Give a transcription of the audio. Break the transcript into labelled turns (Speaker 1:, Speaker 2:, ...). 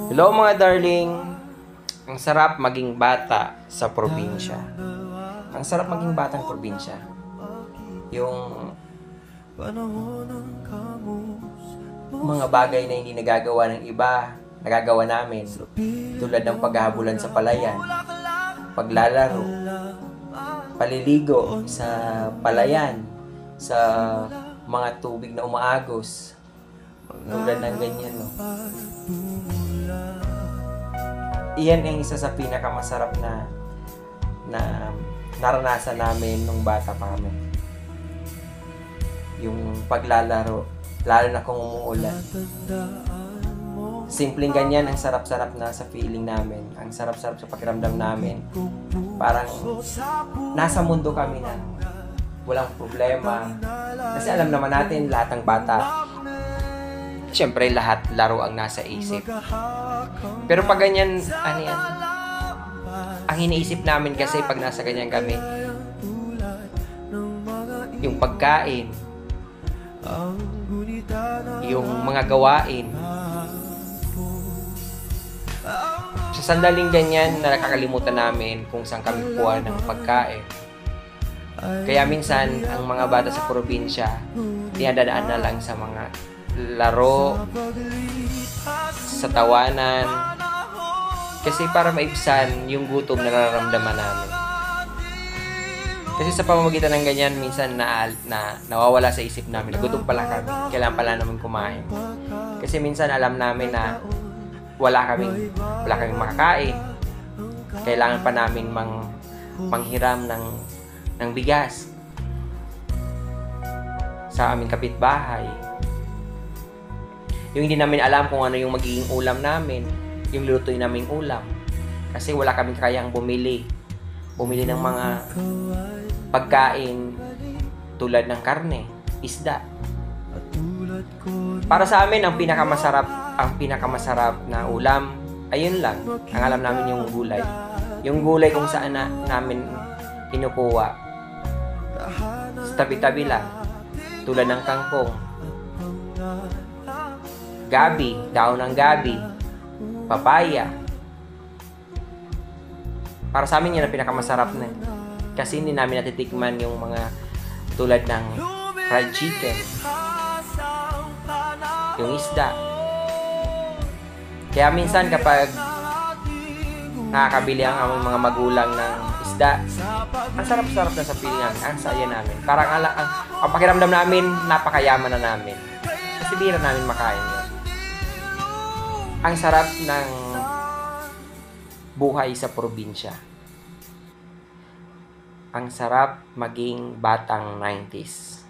Speaker 1: Hello mga darling. Ang sarap maging bata sa probinsya. Ang sarap maging batang probinsya. Yung mga bagay na hindi nagagawa ng iba, nagagawa namin. Tulad ng paghahabulan sa palayan, paglalaro, paliligo sa palayan, sa mga tubig na umaagos. Tulad ng ganyan, no? Iyan ang isa sa pinakamasarap na naranasan namin nung bata pa kami. Yung paglalaro, lalo na kung umuulan. Simpleng ganyan, ang sarap-sarap na sa feeling namin. Ang sarap-sarap sa pakiramdam namin. Parang nasa mundo kami na walang problema. Kasi alam naman natin, lahat ng bata, siyempre lahat laro ang nasa isip. Pero pag ganyan, ano yan? Ang iniisip namin kasi pag nasa ganyan kami, yung pagkain, yung mga gawain. Sa sandaling ganyan, nakakalimutan namin kung saan kami kuha ng pagkain. Kaya minsan, ang mga bata sa probinsya, dinadaan na lang sa mga laro, sa tawanan, kasi para maibsan yung gutom na nararamdaman namin. Kasi sa pamamagitan ng ganyan, minsan nawawala sa isip namin na gutom pala kami, kailangan pala namin kumain. Kasi minsan alam namin na wala kaming makakain, kailangan pa namin manghiram ng bigas sa aming kapitbahay. Yung hindi namin alam kung ano yung magiging ulam namin, yung lutuin naming ulam. Kasi wala kaming kayang bumili ng mga pagkain tulad ng karne, isda. Para sa amin, ang pinakamasarap na ulam, ayun lang. Ang alam namin yung gulay. Yung gulay kung saan namin kinukuha. Sa tabi-tabi lang. Tulad ng kangkong, gabi, daon ng gabi, papaya. Para sa amin, yun ang pinakamasarap na. Kasi hindi namin natitikman yung mga tulad ng fried chicken, yung isda. Kaya minsan kapag nakakabili ang aming mga magulang ng isda, ang sarap-sarap na sa feeling namin, ang saya namin. Parang ang pakiramdam namin, napakayaman na namin. Kasi bihira namin makain yun. Ang sarap ng buhay sa probinsya. Ang sarap maging batang 90s.